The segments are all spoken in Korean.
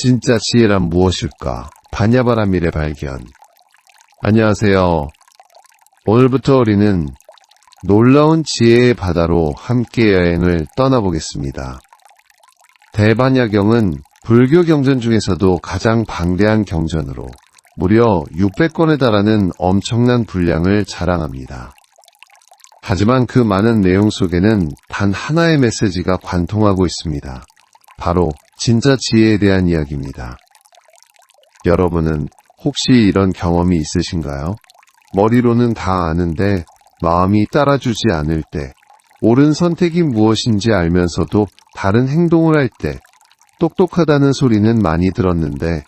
진짜 지혜란 무엇일까? 바냐바라밀의 발견. 안녕하세요. 오늘부터 우리는 놀라운 지혜의 바다로 함께 여행을 떠나보겠습니다. 대반야경은 불교 경전 중에서도 가장 방대한 경전으로 무려 600권에 달하는 엄청난 분량을 자랑합니다. 하지만 그 많은 내용 속에는 단 하나의 메시지가 관통하고 있습니다. 바로 진짜 지혜에 대한 이야기입니다. 여러분은 혹시 이런 경험이 있으신가요? 머리로는 다 아는데 마음이 따라주지 않을 때, 옳은 선택이 무엇인지 알면서도 다른 행동을 할 때, 똑똑하다는 소리는 많이 들었는데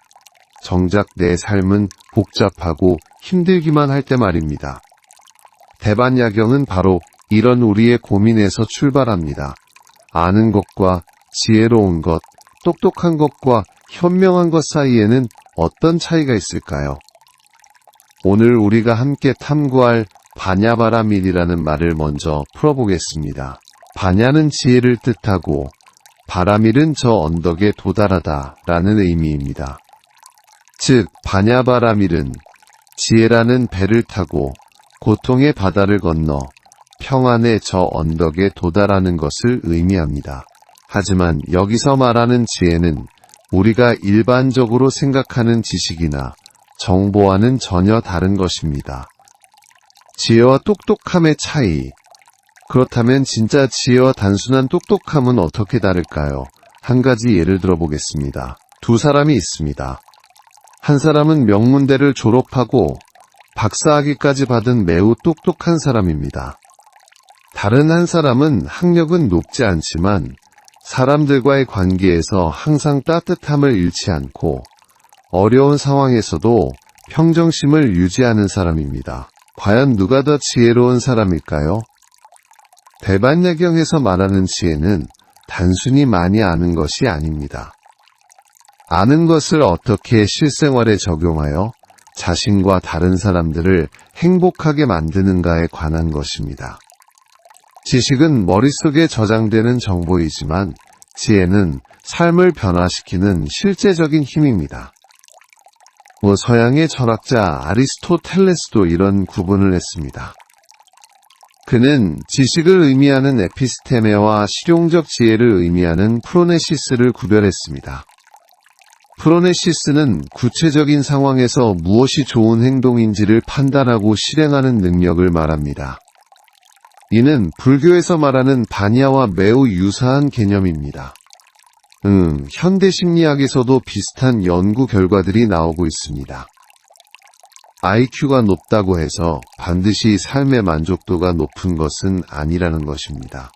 정작 내 삶은 복잡하고 힘들기만 할 때 말입니다. 대반야경은 바로 이런 우리의 고민에서 출발합니다. 아는 것과 지혜로운 것, 똑똑한 것과 현명한 것 사이에는 어떤 차이가 있을까요? 오늘 우리가 함께 탐구할 바냐바라밀이라는 말을 먼저 풀어보겠습니다. 바냐는 지혜를 뜻하고 바라밀은 저 언덕에 도달하다 라는 의미입니다. 즉, 바냐바라밀은 지혜라는 배를 타고 고통의 바다를 건너 평안의 저 언덕에 도달하는 것을 의미합니다. 하지만 여기서 말하는 지혜는 우리가 일반적으로 생각하는 지식이나 정보와는 전혀 다른 것입니다. 지혜와 똑똑함의 차이. 그렇다면 진짜 지혜와 단순한 똑똑함은 어떻게 다를까요? 한 가지 예를 들어보겠습니다. 두 사람이 있습니다. 한 사람은 명문대를 졸업하고 박사학위까지 받은 매우 똑똑한 사람입니다. 다른 한 사람은 학력은 높지 않지만 사람들과의 관계에서 항상 따뜻함을 잃지 않고 어려운 상황에서도 평정심을 유지하는 사람입니다. 과연 누가 더 지혜로운 사람일까요? 대반야경에서 말하는 지혜는 단순히 많이 아는 것이 아닙니다. 아는 것을 어떻게 실생활에 적용하여 자신과 다른 사람들을 행복하게 만드는가에 관한 것입니다. 지식은 머릿속에 저장되는 정보이지만 지혜는 삶을 변화시키는 실제적인 힘입니다. 서양의 철학자 아리스토텔레스도 이런 구분을 했습니다. 그는 지식을 의미하는 에피스테메와 실용적 지혜를 의미하는 프로네시스를 구별했습니다. 프로네시스는 구체적인 상황에서 무엇이 좋은 행동인지를 판단하고 실행하는 능력을 말합니다. 이는 불교에서 말하는 바냐와 매우 유사한 개념입니다. 현대 심리학에서도 비슷한 연구 결과들이 나오고 있습니다. IQ가 높다고 해서 반드시 삶의 만족도가 높은 것은 아니라는 것입니다.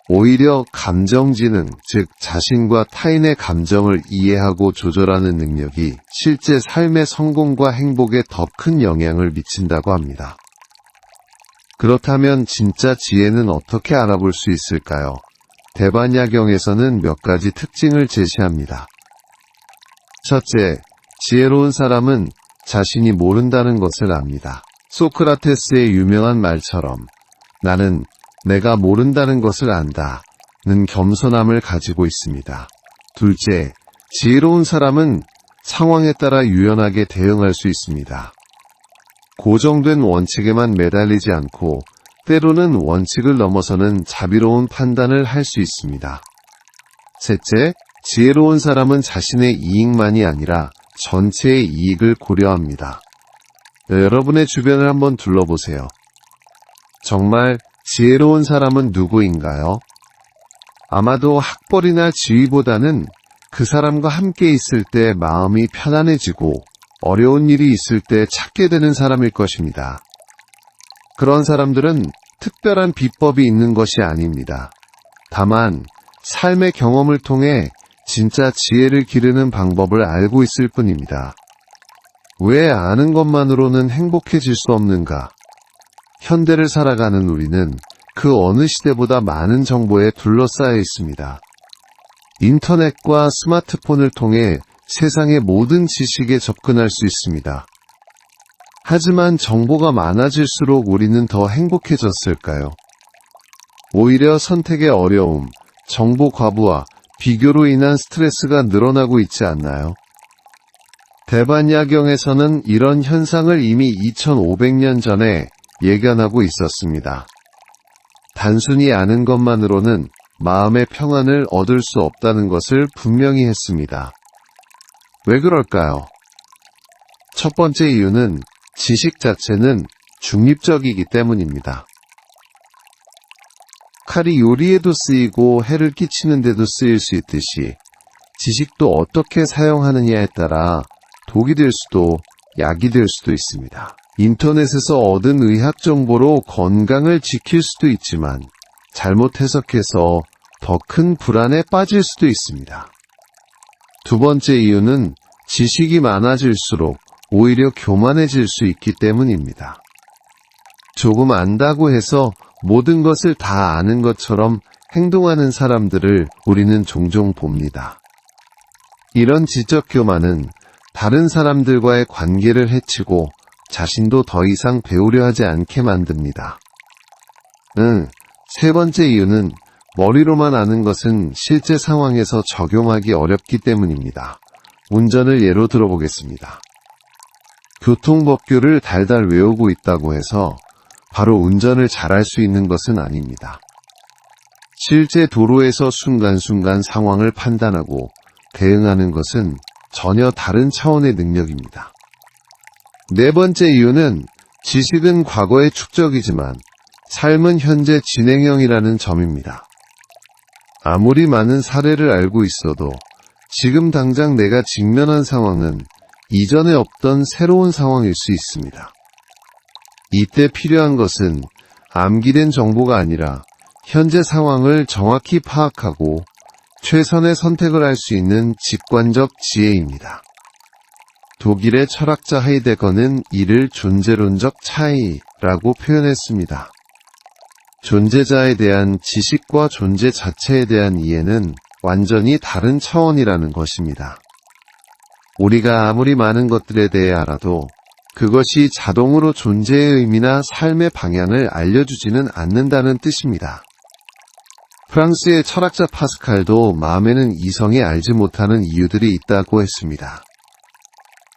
오히려 감정지능, 즉 자신과 타인의 감정을 이해하고 조절하는 능력이 실제 삶의 성공과 행복에 더 큰 영향을 미친다고 합니다. 그렇다면 진짜 지혜는 어떻게 알아볼 수 있을까요? 대반야경에서는 몇 가지 특징을 제시합니다. 첫째, 지혜로운 사람은 자신이 모른다는 것을 압니다. 소크라테스의 유명한 말처럼 나는 내가 모른다는 것을 안다는 겸손함을 가지고 있습니다. 둘째, 지혜로운 사람은 상황에 따라 유연하게 대응할 수 있습니다. 고정된 원칙에만 매달리지 않고 때로는 원칙을 넘어서는 자비로운 판단을 할 수 있습니다. 셋째, 지혜로운 사람은 자신의 이익만이 아니라 전체의 이익을 고려합니다. 여러분의 주변을 한번 둘러보세요. 정말 지혜로운 사람은 누구인가요? 아마도 학벌이나 지위보다는 그 사람과 함께 있을 때 마음이 편안해지고 어려운 일이 있을 때 찾게 되는 사람일 것입니다. 그런 사람들은 특별한 비법이 있는 것이 아닙니다. 다만 삶의 경험을 통해 진짜 지혜를 기르는 방법을 알고 있을 뿐입니다. 왜 아는 것만으로는 행복해질 수 없는가? 현대를 살아가는 우리는 그 어느 시대보다 많은 정보에 둘러싸여 있습니다. 인터넷과 스마트폰을 통해 세상의 모든 지식에 접근할 수 있습니다. 하지만 정보가 많아질수록 우리는 더 행복해졌을까요? 오히려 선택의 어려움, 정보 과부하, 비교로 인한 스트레스가 늘어나고 있지 않나요? 대반야경에서는 이런 현상을 이미 2500년 전에 예견하고 있었습니다. 단순히 아는 것만으로는 마음의 평안을 얻을 수 없다는 것을 분명히 했습니다. 왜 그럴까요? 첫 번째 이유는 지식 자체는 중립적이기 때문입니다. 칼이 요리에도 쓰이고 해를 끼치는 데도 쓰일 수 있듯이 지식도 어떻게 사용하느냐에 따라 독이 될 수도 약이 될 수도 있습니다. 인터넷에서 얻은 의학 정보로 건강을 지킬 수도 있지만 잘못 해석해서 더 큰 불안에 빠질 수도 있습니다. 두 번째 이유는 지식이 많아질수록 오히려 교만해질 수 있기 때문입니다. 조금 안다고 해서 모든 것을 다 아는 것처럼 행동하는 사람들을 우리는 종종 봅니다. 이런 지적 교만은 다른 사람들과의 관계를 해치고 자신도 더 이상 배우려 하지 않게 만듭니다. 세 번째 이유는 머리로만 아는 것은 실제 상황에서 적용하기 어렵기 때문입니다. 운전을 예로 들어보겠습니다. 교통법규를 달달 외우고 있다고 해서 바로 운전을 잘할 수 있는 것은 아닙니다. 실제 도로에서 순간순간 상황을 판단하고 대응하는 것은 전혀 다른 차원의 능력입니다. 네 번째 이유는 지식은 과거의 축적이지만 삶은 현재 진행형이라는 점입니다. 아무리 많은 사례를 알고 있어도 지금 당장 내가 직면한 상황은 이전에 없던 새로운 상황일 수 있습니다. 이때 필요한 것은 암기된 정보가 아니라 현재 상황을 정확히 파악하고 최선의 선택을 할 수 있는 직관적 지혜입니다. 독일의 철학자 하이데거는 이를 존재론적 차이라고 표현했습니다. 존재자에 대한 지식과 존재 자체에 대한 이해는 완전히 다른 차원이라는 것입니다. 우리가 아무리 많은 것들에 대해 알아도 그것이 자동으로 존재의 의미나 삶의 방향을 알려주지는 않는다는 뜻입니다. 프랑스의 철학자 파스칼도 마음에는 이성이 알지 못하는 이유들이 있다고 했습니다.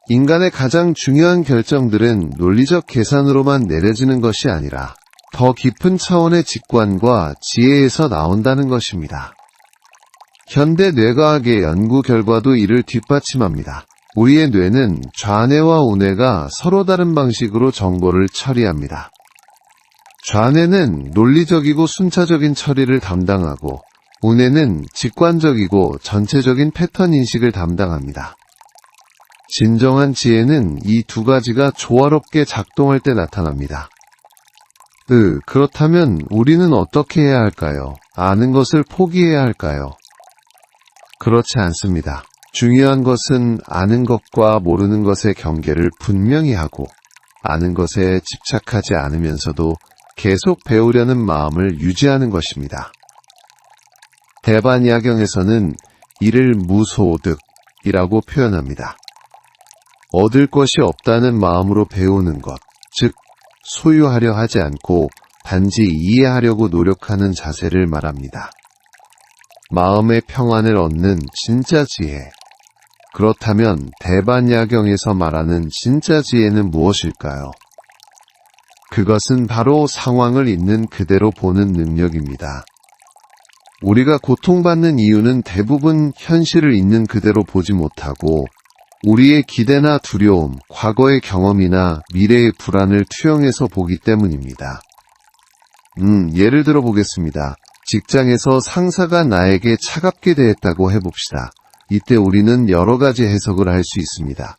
인간의 가장 중요한 결정들은 논리적 계산으로만 내려지는 것이 아니라 더 깊은 차원의 직관과 지혜에서 나온다는 것입니다. 현대 뇌과학의 연구 결과도 이를 뒷받침합니다. 우리의 뇌는 좌뇌와 우뇌가 서로 다른 방식으로 정보를 처리합니다. 좌뇌는 논리적이고 순차적인 처리를 담당하고 우뇌는 직관적이고 전체적인 패턴 인식을 담당합니다. 진정한 지혜는 이 두 가지가 조화롭게 작동할 때 나타납니다. 그렇다면 우리는 어떻게 해야 할까요? 아는 것을 포기해야 할까요? 그렇지 않습니다. 중요한 것은 아는 것과 모르는 것의 경계를 분명히 하고 아는 것에 집착하지 않으면서도 계속 배우려는 마음을 유지하는 것입니다. 대반야경에서는 이를 무소득이라고 표현합니다. 얻을 것이 없다는 마음으로 배우는 것, 즉 소유하려 하지 않고 단지 이해하려고 노력하는 자세를 말합니다. 마음의 평안을 얻는 진짜 지혜. 그렇다면 대반야경에서 말하는 진짜 지혜는 무엇일까요? 그것은 바로 상황을 있는 그대로 보는 능력입니다. 우리가 고통받는 이유는 대부분 현실을 있는 그대로 보지 못하고 우리의 기대나 두려움, 과거의 경험이나 미래의 불안을 투영해서 보기 때문입니다. 예를 들어 보겠습니다. 직장에서 상사가 나에게 차갑게 대했다고 해봅시다. 이때 우리는 여러 가지 해석을 할 수 있습니다.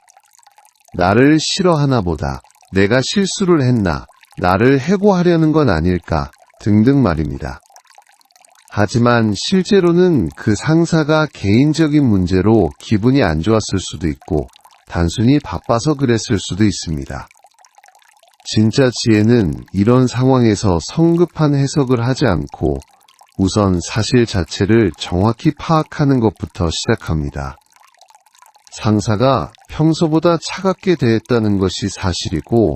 나를 싫어하나 보다, 내가 실수를 했나, 나를 해고하려는 건 아닐까 등등 말입니다. 하지만 실제로는 그 상사가 개인적인 문제로 기분이 안 좋았을 수도 있고 단순히 바빠서 그랬을 수도 있습니다. 진짜 지혜는 이런 상황에서 성급한 해석을 하지 않고 우선 사실 자체를 정확히 파악하는 것부터 시작합니다. 상사가 평소보다 차갑게 대했다는 것이 사실이고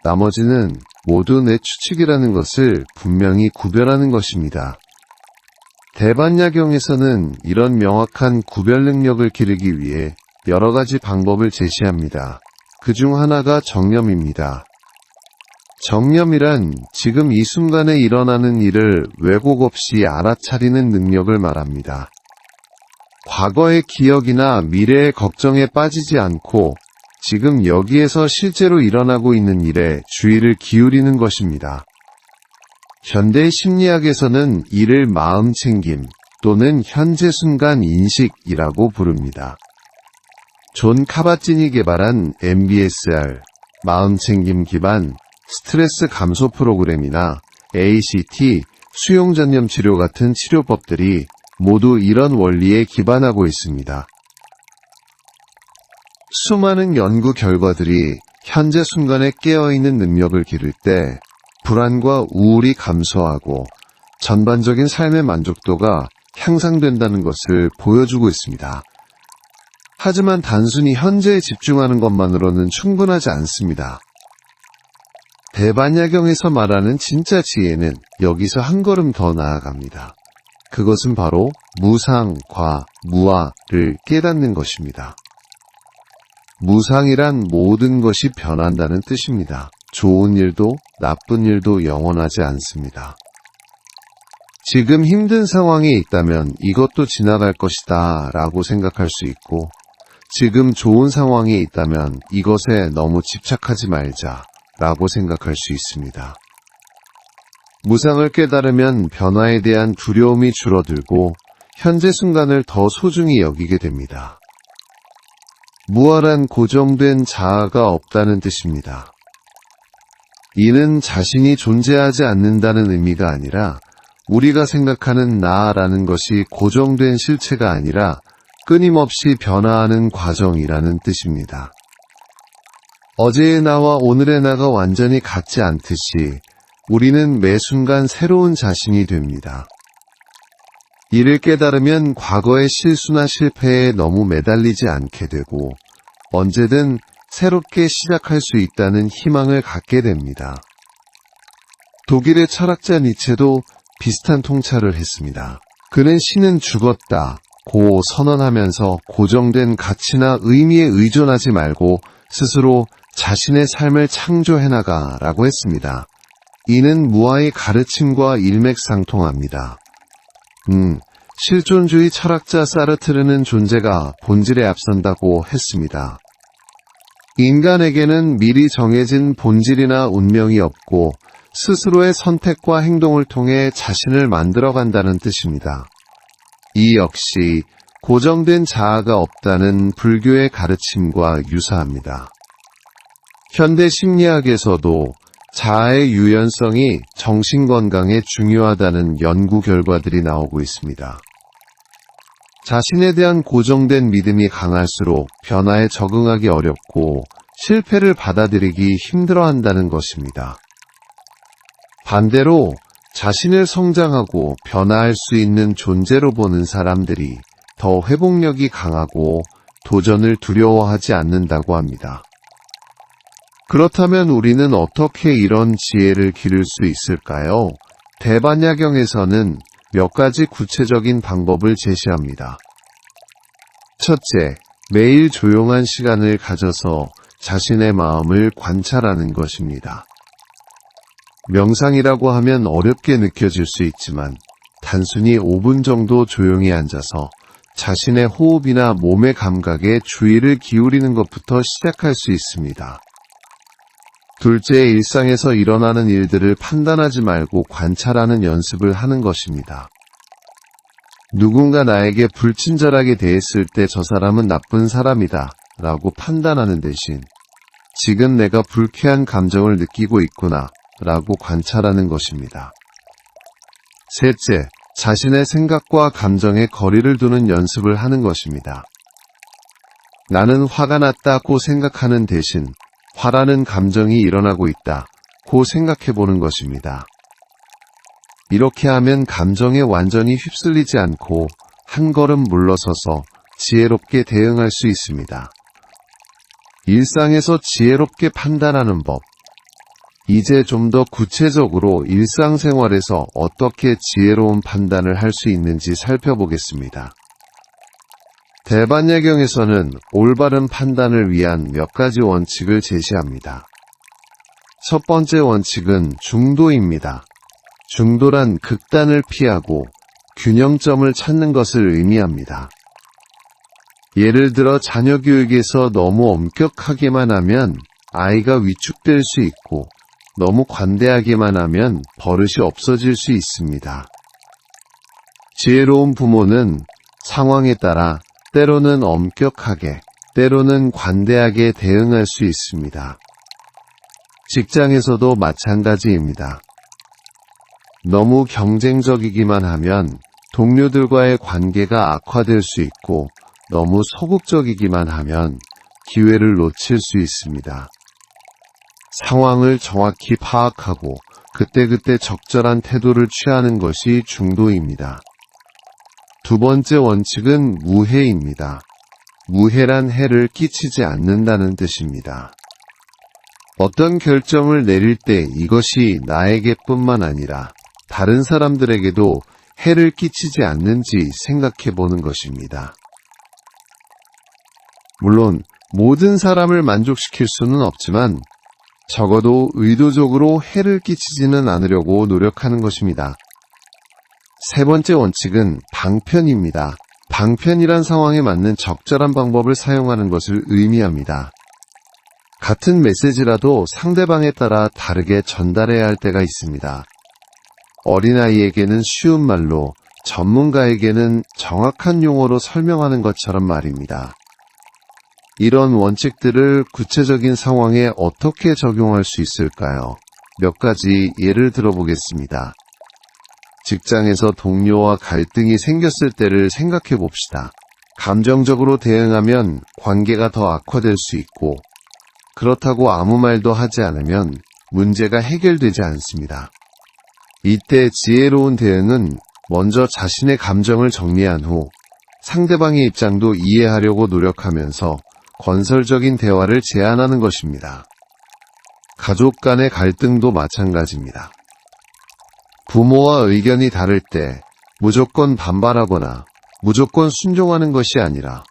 나머지는 모두 내 추측이라는 것을 분명히 구별하는 것입니다. 대반야경에서는 이런 명확한 구별 능력을 기르기 위해 여러 가지 방법을 제시합니다. 그중 하나가 정념입니다. 정념이란 지금 이 순간에 일어나는 일을 왜곡 없이 알아차리는 능력을 말합니다. 과거의 기억이나 미래의 걱정에 빠지지 않고 지금 여기에서 실제로 일어나고 있는 일에 주의를 기울이는 것입니다. 현대 심리학에서는 이를 마음챙김 또는 현재 순간 인식이라고 부릅니다. 존 카바찐이 개발한 MBSR, 마음챙김 기반 스트레스 감소 프로그램이나 ACT, 수용전념 치료 같은 치료법들이 모두 이런 원리에 기반하고 있습니다. 수많은 연구 결과들이 현재 순간에 깨어있는 능력을 기를 때 불안과 우울이 감소하고 전반적인 삶의 만족도가 향상된다는 것을 보여주고 있습니다. 하지만 단순히 현재에 집중하는 것만으로는 충분하지 않습니다. 대반야경에서 말하는 진짜 지혜는 여기서 한 걸음 더 나아갑니다. 그것은 바로 무상,과, 무아를 깨닫는 것입니다. 무상이란 모든 것이 변한다는 뜻입니다. 좋은 일도 나쁜 일도 영원하지 않습니다. 지금 힘든 상황에 있다면 이것도 지나갈 것이다 라고 생각할 수 있고, 지금 좋은 상황에 있다면 이것에 너무 집착하지 말자 라고 생각할 수 있습니다. 무상을 깨달으면 변화에 대한 두려움이 줄어들고 현재 순간을 더 소중히 여기게 됩니다. 무아란 고정된 자아가 없다는 뜻입니다. 이는 자신이 존재하지 않는다는 의미가 아니라 우리가 생각하는 나라는 것이 고정된 실체가 아니라 끊임없이 변화하는 과정이라는 뜻입니다. 어제의 나와 오늘의 나가 완전히 같지 않듯이 우리는 매 순간 새로운 자신이 됩니다. 이를 깨달으면 과거의 실수나 실패에 너무 매달리지 않게 되고 언제든 새롭게 시작할 수 있다는 희망을 갖게 됩니다. 독일의 철학자 니체도 비슷한 통찰을 했습니다. 그는 신은 죽었다 고 선언하면서 고정된 가치나 의미에 의존하지 말고 스스로 자신의 삶을 창조해나가 라고 했습니다. 이는 무아의 가르침과 일맥상통합니다. 실존주의 철학자 사르트르는 존재가 본질에 앞선다고 했습니다. 인간에게는 미리 정해진 본질이나 운명이 없고 스스로의 선택과 행동을 통해 자신을 만들어간다는 뜻입니다. 이 역시 고정된 자아가 없다는 불교의 가르침과 유사합니다. 현대 심리학에서도 자아의 유연성이 정신건강에 중요하다는 연구 결과들이 나오고 있습니다. 자신에 대한 고정된 믿음이 강할수록 변화에 적응하기 어렵고 실패를 받아들이기 힘들어한다는 것입니다. 반대로 자신을 성장하고 변화할 수 있는 존재로 보는 사람들이 더 회복력이 강하고 도전을 두려워하지 않는다고 합니다. 그렇다면 우리는 어떻게 이런 지혜를 기를 수 있을까요? 대반야경에서는 몇 가지 구체적인 방법을 제시합니다. 첫째, 매일 조용한 시간을 가져서 자신의 마음을 관찰하는 것입니다. 명상이라고 하면 어렵게 느껴질 수 있지만 단순히 5분 정도 조용히 앉아서 자신의 호흡이나 몸의 감각에 주의를 기울이는 것부터 시작할 수 있습니다. 둘째, 일상에서 일어나는 일들을 판단하지 말고 관찰하는 연습을 하는 것입니다. 누군가 나에게 불친절하게 대했을 때 저 사람은 나쁜 사람이다 라고 판단하는 대신 지금 내가 불쾌한 감정을 느끼고 있구나 라고 관찰하는 것입니다. 셋째, 자신의 생각과 감정에 거리를 두는 연습을 하는 것입니다. 나는 화가 났다고 생각하는 대신 화라는 감정이 일어나고 있다고 생각해보는 것입니다. 이렇게 하면 감정에 완전히 휩쓸리지 않고 한 걸음 물러서서 지혜롭게 대응할 수 있습니다. 일상에서 지혜롭게 판단하는 법. 이제 좀 더 구체적으로 일상생활에서 어떻게 지혜로운 판단을 할 수 있는지 살펴보겠습니다. 대반야경에서는 올바른 판단을 위한 몇 가지 원칙을 제시합니다. 첫 번째 원칙은 중도입니다. 중도란 극단을 피하고 균형점을 찾는 것을 의미합니다. 예를 들어 자녀 교육에서 너무 엄격하게만 하면 아이가 위축될 수 있고 너무 관대하게만 하면 버릇이 없어질 수 있습니다. 지혜로운 부모는 상황에 따라 때로는 엄격하게, 때로는 관대하게 대응할 수 있습니다. 직장에서도 마찬가지입니다. 너무 경쟁적이기만 하면 동료들과의 관계가 악화될 수 있고 너무 소극적이기만 하면 기회를 놓칠 수 있습니다. 상황을 정확히 파악하고 그때그때 적절한 태도를 취하는 것이 중도입니다. 두 번째 원칙은 무해입니다. 무해란 해를 끼치지 않는다는 뜻입니다. 어떤 결정을 내릴 때 이것이 나에게뿐만 아니라 다른 사람들에게도 해를 끼치지 않는지 생각해 보는 것입니다. 물론 모든 사람을 만족시킬 수는 없지만 적어도 의도적으로 해를 끼치지는 않으려고 노력하는 것입니다. 세 번째 원칙은 방편입니다. 방편이란 상황에 맞는 적절한 방법을 사용하는 것을 의미합니다. 같은 메시지라도 상대방에 따라 다르게 전달해야 할 때가 있습니다. 어린아이에게는 쉬운 말로, 전문가에게는 정확한 용어로 설명하는 것처럼 말입니다. 이런 원칙들을 구체적인 상황에 어떻게 적용할 수 있을까요? 몇 가지 예를 들어보겠습니다. 직장에서 동료와 갈등이 생겼을 때를 생각해 봅시다. 감정적으로 대응하면 관계가 더 악화될 수 있고, 그렇다고 아무 말도 하지 않으면 문제가 해결되지 않습니다. 이때 지혜로운 대응은 먼저 자신의 감정을 정리한 후 상대방의 입장도 이해하려고 노력하면서 건설적인 대화를 제안하는 것입니다. 가족 간의 갈등도 마찬가지입니다. 부모와 의견이 다를 때 무조건 반발하거나 무조건 순종하는 것이 아니라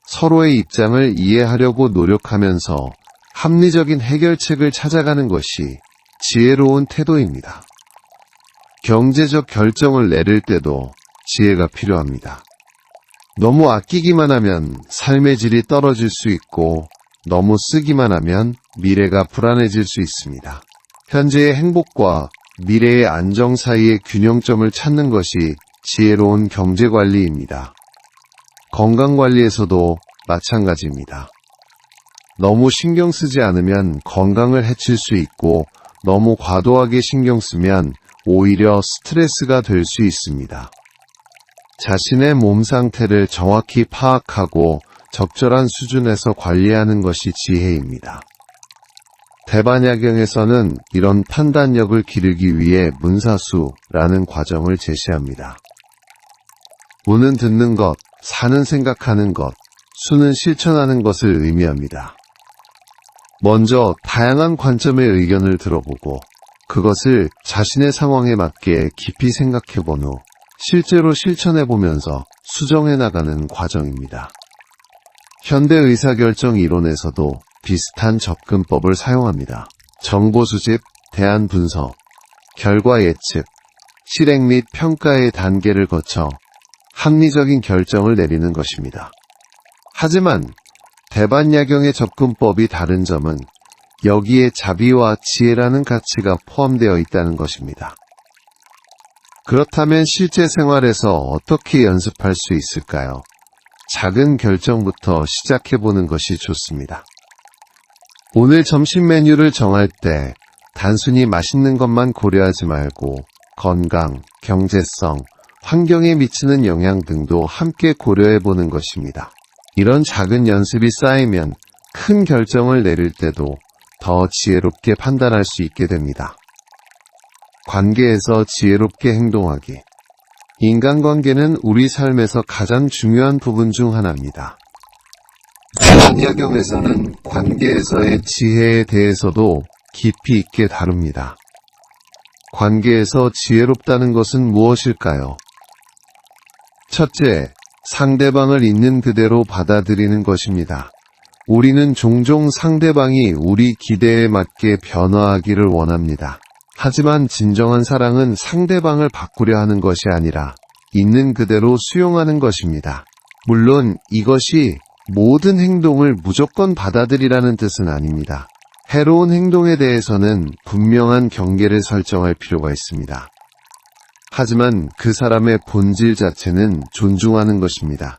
서로의 입장을 이해하려고 노력하면서 합리적인 해결책을 찾아가는 것이 지혜로운 태도입니다. 경제적 결정을 내릴 때도 지혜가 필요합니다. 너무 아끼기만 하면 삶의 질이 떨어질 수 있고 너무 쓰기만 하면 미래가 불안해질 수 있습니다. 현재의 행복과 미래의 안정 사이의 균형점을 찾는 것이 지혜로운 경제관리입니다. 건강관리에서도 마찬가지입니다. 너무 신경 쓰지 않으면 건강을 해칠 수 있고 너무 과도하게 신경 쓰면 오히려 스트레스가 될 수 있습니다. 자신의 몸 상태를 정확히 파악하고 적절한 수준에서 관리하는 것이 지혜입니다. 대반야경에서는 이런 판단력을 기르기 위해 문사수라는 과정을 제시합니다. 무는 듣는 것, 사는 생각하는 것, 수는 실천하는 것을 의미합니다. 먼저 다양한 관점의 의견을 들어보고 그것을 자신의 상황에 맞게 깊이 생각해본 후 실제로 실천해보면서 수정해 나가는 과정입니다. 현대 의사결정 이론에서도 비슷한 접근법을 사용합니다. 정보 수집, 대안 분석, 결과 예측, 실행 및 평가의 단계를 거쳐 합리적인 결정을 내리는 것입니다. 하지만 대반야경의 접근법이 다른 점은 여기에 자비와 지혜라는 가치가 포함되어 있다는 것입니다. 그렇다면 실제 생활에서 어떻게 연습할 수 있을까요? 작은 결정부터 시작해보는 것이 좋습니다. 오늘 점심 메뉴를 정할 때 단순히 맛있는 것만 고려하지 말고 건강, 경제성, 환경에 미치는 영향 등도 함께 고려해보는 것입니다. 이런 작은 연습이 쌓이면 큰 결정을 내릴 때도 더 지혜롭게 판단할 수 있게 됩니다. 관계에서 지혜롭게 행동하기. 인간관계는 우리 삶에서 가장 중요한 부분 중 하나입니다. 대반야경에서는 관계에서의 지혜에 대해서도 깊이 있게 다룹니다. 관계에서 지혜롭다는 것은 무엇일까요? 첫째, 상대방을 있는 그대로 받아들이는 것입니다. 우리는 종종 상대방이 우리 기대에 맞게 변화하기를 원합니다. 하지만 진정한 사랑은 상대방을 바꾸려 하는 것이 아니라 있는 그대로 수용하는 것입니다. 물론 이것이 모든 행동을 무조건 받아들이라는 뜻은 아닙니다. 해로운 행동에 대해서는 분명한 경계를 설정할 필요가 있습니다. 하지만 그 사람의 본질 자체는 존중하는 것입니다.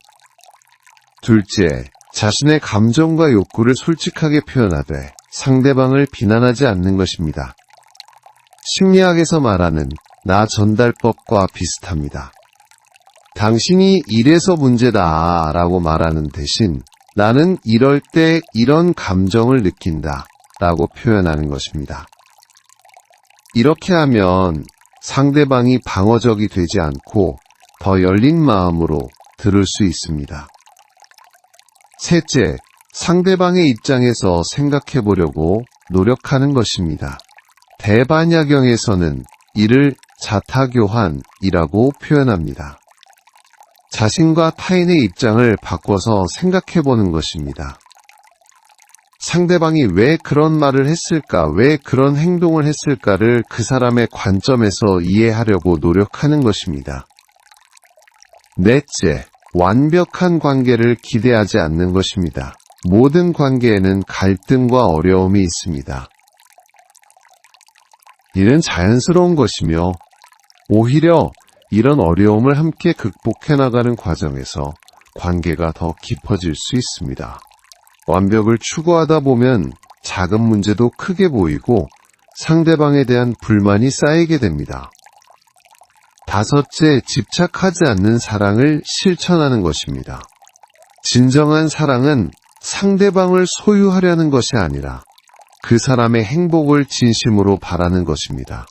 둘째, 자신의 감정과 욕구를 솔직하게 표현하되 상대방을 비난하지 않는 것입니다. 심리학에서 말하는 나 전달법과 비슷합니다. 당신이 이래서 문제다 라고 말하는 대신 나는 이럴 때 이런 감정을 느낀다 라고 표현하는 것입니다. 이렇게 하면 상대방이 방어적이 되지 않고 더 열린 마음으로 들을 수 있습니다. 셋째, 상대방의 입장에서 생각해 보려고 노력하는 것입니다. 대반야경에서는 이를 자타교환이라고 표현합니다. 자신과 타인의 입장을 바꿔서 생각해 보는 것입니다. 상대방이 왜 그런 말을 했을까, 왜 그런 행동을 했을까를 그 사람의 관점에서 이해하려고 노력하는 것입니다. 넷째, 완벽한 관계를 기대하지 않는 것입니다. 모든 관계에는 갈등과 어려움이 있습니다. 이는 자연스러운 것이며 오히려 이런 어려움을 함께 극복해 나가는 과정에서 관계가 더 깊어질 수 있습니다. 완벽을 추구하다 보면 작은 문제도 크게 보이고 상대방에 대한 불만이 쌓이게 됩니다. 다섯째, 집착하지 않는 사랑을 실천하는 것입니다. 진정한 사랑은 상대방을 소유하려는 것이 아니라 그 사람의 행복을 진심으로 바라는 것입니다.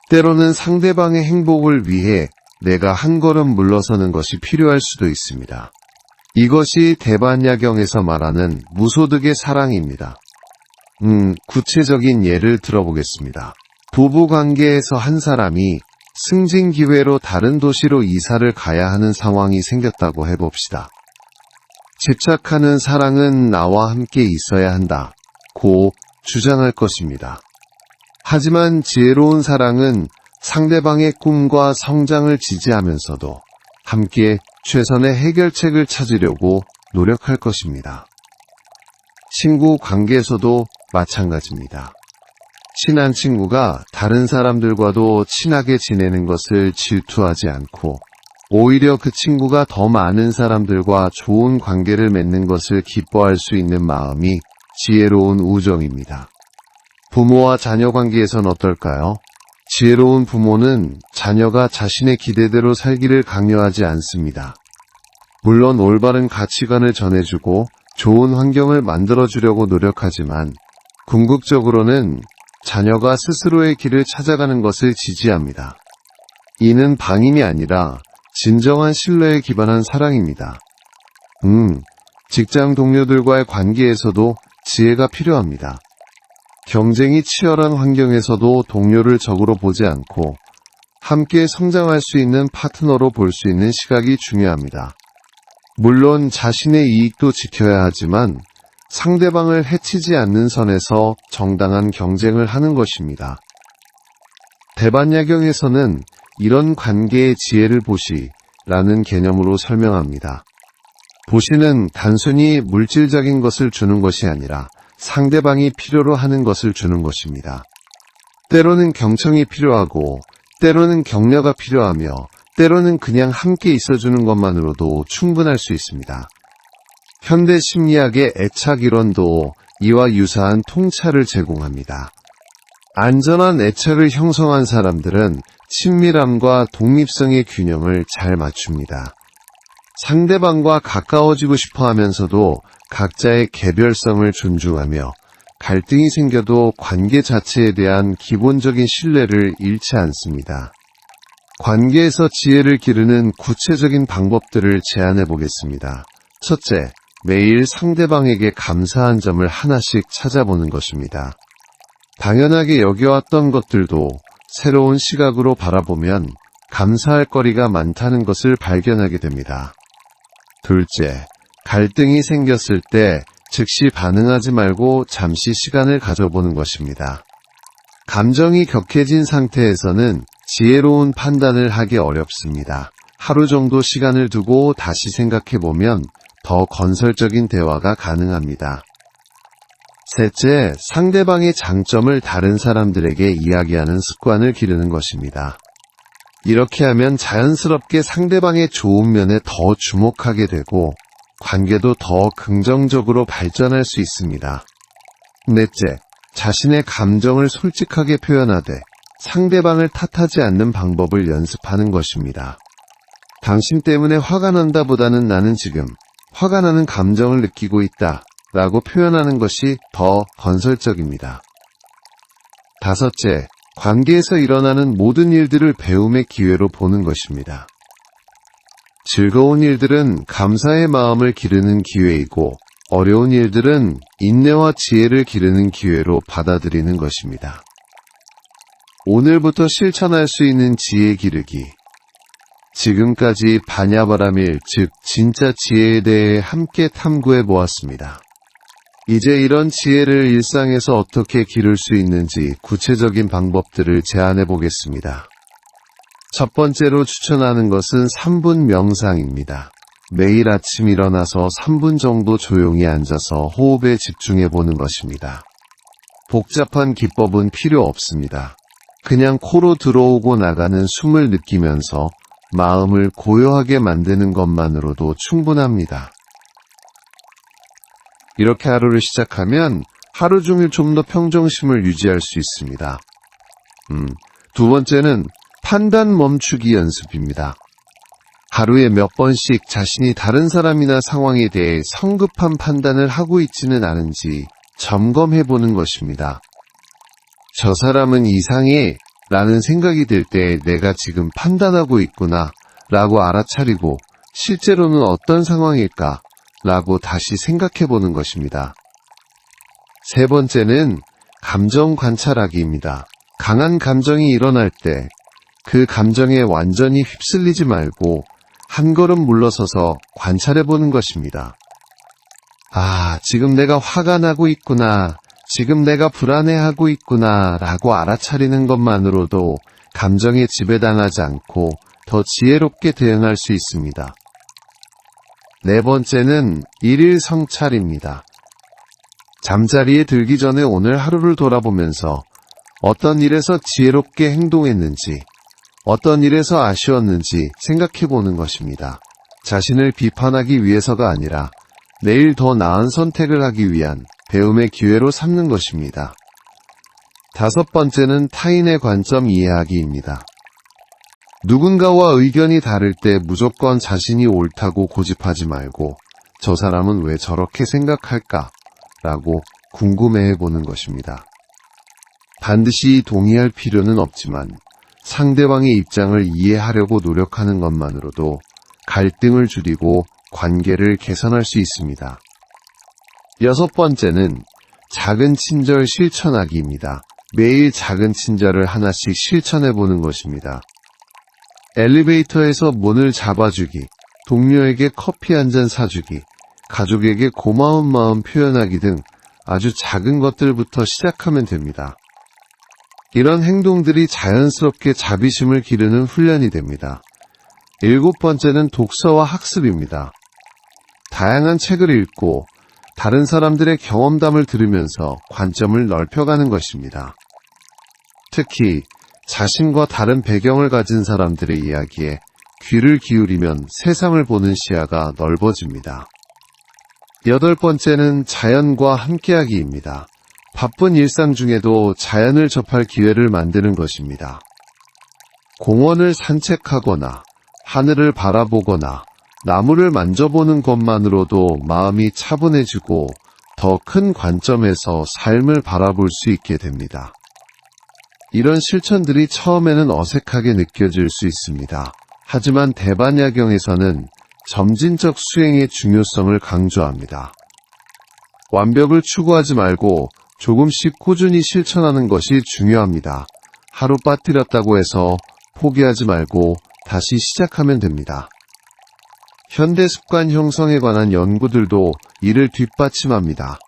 때로는 상대방의 행복을 위해 내가 한 걸음 물러서는 것이 필요할 수도 있습니다. 이것이 대반야경에서 말하는 무소득의 사랑입니다. 구체적인 예를 들어보겠습니다. 부부관계에서 한 사람이 승진 기회로 다른 도시로 이사를 가야 하는 상황이 생겼다고 해봅시다. 집착하는 사랑은 나와 함께 있어야 한다고 주장할 것입니다. 하지만 지혜로운 사랑은 상대방의 꿈과 성장을 지지하면서도 함께 최선의 해결책을 찾으려고 노력할 것입니다. 친구 관계에서도 마찬가지입니다. 친한 친구가 다른 사람들과도 친하게 지내는 것을 질투하지 않고 오히려 그 친구가 더 많은 사람들과 좋은 관계를 맺는 것을 기뻐할 수 있는 마음이 지혜로운 우정입니다. 부모와 자녀 관계에선 어떨까요? 지혜로운 부모는 자녀가 자신의 기대대로 살기를 강요하지 않습니다. 물론 올바른 가치관을 전해주고 좋은 환경을 만들어주려고 노력하지만 궁극적으로는 자녀가 스스로의 길을 찾아가는 것을 지지합니다. 이는 방임이 아니라 진정한 신뢰에 기반한 사랑입니다. 직장 동료들과의 관계에서도 지혜가 필요합니다. 경쟁이 치열한 환경에서도 동료를 적으로 보지 않고 함께 성장할 수 있는 파트너로 볼 수 있는 시각이 중요합니다. 물론 자신의 이익도 지켜야 하지만 상대방을 해치지 않는 선에서 정당한 경쟁을 하는 것입니다. 대반야경에서는 이런 관계의 지혜를 보시라는 개념으로 설명합니다. 보시는 단순히 물질적인 것을 주는 것이 아니라 상대방이 필요로 하는 것을 주는 것입니다. 때로는 경청이 필요하고 때로는 격려가 필요하며 때로는 그냥 함께 있어주는 것만으로도 충분할 수 있습니다. 현대 심리학의 애착 이론도 이와 유사한 통찰을 제공합니다. 안전한 애착을 형성한 사람들은 친밀함과 독립성의 균형을 잘 맞춥니다. 상대방과 가까워지고 싶어 하면서도 각자의 개별성을 존중하며 갈등이 생겨도 관계 자체에 대한 기본적인 신뢰를 잃지 않습니다. 관계에서 지혜를 기르는 구체적인 방법들을 제안해 보겠습니다. 첫째, 매일 상대방에게 감사한 점을 하나씩 찾아보는 것입니다. 당연하게 여겨왔던 것들도 새로운 시각으로 바라보면 감사할 거리가 많다는 것을 발견하게 됩니다. 둘째, 갈등이 생겼을 때 즉시 반응하지 말고 잠시 시간을 가져보는 것입니다. 감정이 격해진 상태에서는 지혜로운 판단을 하기 어렵습니다. 하루 정도 시간을 두고 다시 생각해보면 더 건설적인 대화가 가능합니다. 셋째, 상대방의 장점을 다른 사람들에게 이야기하는 습관을 기르는 것입니다. 이렇게 하면 자연스럽게 상대방의 좋은 면에 더 주목하게 되고 관계도 더 긍정적으로 발전할 수 있습니다. 넷째, 자신의 감정을 솔직하게 표현하되 상대방을 탓하지 않는 방법을 연습하는 것입니다. 당신 때문에 화가 난다 보다는 나는 지금 화가 나는 감정을 느끼고 있다 라고 표현하는 것이 더 건설적입니다. 다섯째, 관계에서 일어나는 모든 일들을 배움의 기회로 보는 것입니다. 즐거운 일들은 감사의 마음을 기르는 기회이고 어려운 일들은 인내와 지혜를 기르는 기회로 받아들이는 것입니다. 오늘부터 실천할 수 있는 지혜 기르기. 지금까지 바냐바라밀, 즉 진짜 지혜에 대해 함께 탐구해 보았습니다. 이제 이런 지혜를 일상에서 어떻게 기를 수 있는지 구체적인 방법들을 제안해 보겠습니다. 첫 번째로 추천하는 것은 3분 명상입니다. 매일 아침 일어나서 3분 정도 조용히 앉아서 호흡에 집중해 보는 것입니다. 복잡한 기법은 필요 없습니다. 그냥 코로 들어오고 나가는 숨을 느끼면서 마음을 고요하게 만드는 것만으로도 충분합니다. 이렇게 하루를 시작하면 하루 종일 좀 더 평정심을 유지할 수 있습니다. 두 번째는 판단 멈추기 연습입니다. 하루에 몇 번씩 자신이 다른 사람이나 상황에 대해 성급한 판단을 하고 있지는 않은지 점검해 보는 것입니다. 저 사람은 이상해 라는 생각이 들 때 내가 지금 판단하고 있구나 라고 알아차리고 실제로는 어떤 상황일까 라고 다시 생각해 보는 것입니다. 세 번째는 감정 관찰하기입니다. 강한 감정이 일어날 때 그 감정에 완전히 휩쓸리지 말고 한 걸음 물러서서 관찰해 보는 것입니다. 지금 내가 화가 나고 있구나, 지금 내가 불안해하고 있구나 라고 알아차리는 것만으로도 감정에 지배당하지 않고 더 지혜롭게 대응할 수 있습니다. 네 번째는 일일 성찰입니다. 잠자리에 들기 전에 오늘 하루를 돌아보면서 어떤 일에서 지혜롭게 행동했는지, 어떤 일에서 아쉬웠는지 생각해 보는 것입니다. 자신을 비판하기 위해서가 아니라 내일 더 나은 선택을 하기 위한 배움의 기회로 삼는 것입니다. 다섯 번째는 타인의 관점 이해하기입니다. 누군가와 의견이 다를 때 무조건 자신이 옳다고 고집하지 말고 저 사람은 왜 저렇게 생각할까? 라고 궁금해해 보는 것입니다. 반드시 동의할 필요는 없지만 상대방의 입장을 이해하려고 노력하는 것만으로도 갈등을 줄이고 관계를 개선할 수 있습니다. 여섯 번째는 작은 친절 실천하기입니다. 매일 작은 친절을 하나씩 실천해 보는 것입니다. 엘리베이터에서 문을 잡아주기, 동료에게 커피 한 잔 사주기, 가족에게 고마운 마음 표현하기 등 아주 작은 것들부터 시작하면 됩니다. 이런 행동들이 자연스럽게 자비심을 기르는 훈련이 됩니다. 일곱 번째는 독서와 학습입니다. 다양한 책을 읽고 다른 사람들의 경험담을 들으면서 관점을 넓혀가는 것입니다. 특히 자신과 다른 배경을 가진 사람들의 이야기에 귀를 기울이면 세상을 보는 시야가 넓어집니다. 여덟 번째는 자연과 함께하기입니다. 바쁜 일상 중에도 자연을 접할 기회를 만드는 것입니다. 공원을 산책하거나 하늘을 바라보거나 나무를 만져보는 것만으로도 마음이 차분해지고 더 큰 관점에서 삶을 바라볼 수 있게 됩니다. 이런 실천들이 처음에는 어색하게 느껴질 수 있습니다. 하지만 대반야경에서는 점진적 수행의 중요성을 강조합니다. 완벽을 추구하지 말고 조금씩 꾸준히 실천하는 것이 중요합니다. 하루 빠뜨렸다고 해서 포기하지 말고 다시 시작하면 됩니다. 현대 습관 형성에 관한 연구들도 이를 뒷받침합니다.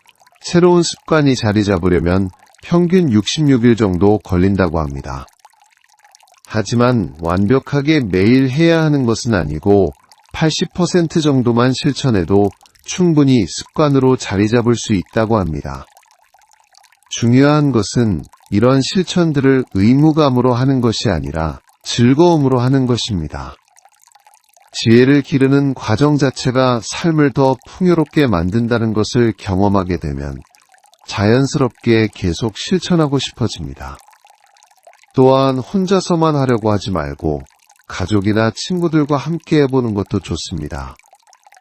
새로운 습관이 자리 잡으려면 평균 66일 정도 걸린다고 합니다. 하지만 완벽하게 매일 해야 하는 것은 아니고 80% 정도만 실천해도 충분히 습관으로 자리 잡을 수 있다고 합니다. 중요한 것은 이런 실천들을 의무감으로 하는 것이 아니라 즐거움으로 하는 것입니다. 지혜를 기르는 과정 자체가 삶을 더 풍요롭게 만든다는 것을 경험하게 되면 자연스럽게 계속 실천하고 싶어집니다. 또한 혼자서만 하려고 하지 말고 가족이나 친구들과 함께 해보는 것도 좋습니다.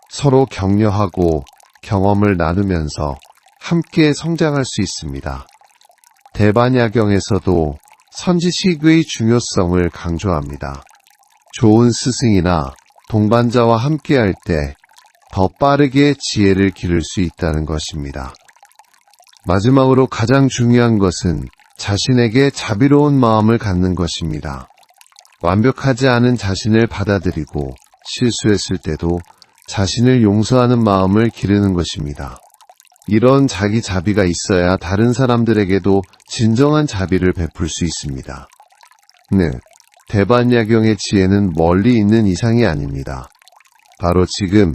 서로 격려하고 경험을 나누면서 함께 성장할 수 있습니다. 대반야경에서도 선지식의 중요성을 강조합니다. 좋은 스승이나 동반자와 함께할 때 더 빠르게 지혜를 기를 수 있다는 것입니다. 마지막으로 가장 중요한 것은 자신에게 자비로운 마음을 갖는 것입니다. 완벽하지 않은 자신을 받아들이고 실수했을 때도 자신을 용서하는 마음을 기르는 것입니다. 이런 자기 자비가 있어야 다른 사람들에게도 진정한 자비를 베풀 수 있습니다. 네, 대반야경의 지혜는 멀리 있는 이상이 아닙니다. 바로 지금,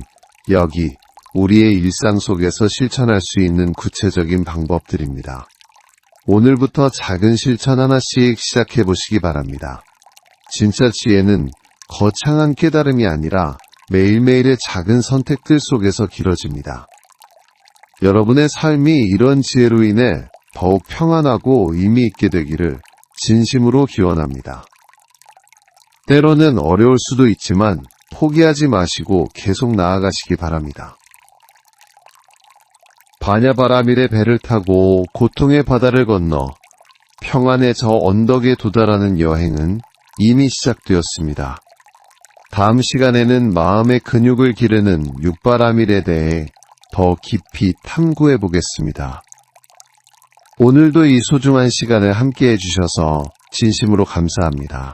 여기, 우리의 일상 속에서 실천할 수 있는 구체적인 방법들입니다. 오늘부터 작은 실천 하나씩 시작해 보시기 바랍니다. 진짜 지혜는 거창한 깨달음이 아니라 매일매일의 작은 선택들 속에서 길어집니다. 여러분의 삶이 이런 지혜로 인해 더욱 평안하고 의미 있게 되기를 진심으로 기원합니다. 때로는 어려울 수도 있지만 포기하지 마시고 계속 나아가시기 바랍니다. 바냐바라밀의 배를 타고 고통의 바다를 건너 평안의 저 언덕에 도달하는 여행은 이미 시작되었습니다. 다음 시간에는 마음의 근육을 기르는 육바라밀에 대해 더 깊이 탐구해 보겠습니다. 오늘도 이 소중한 시간을 함께 해주셔서 진심으로 감사합니다.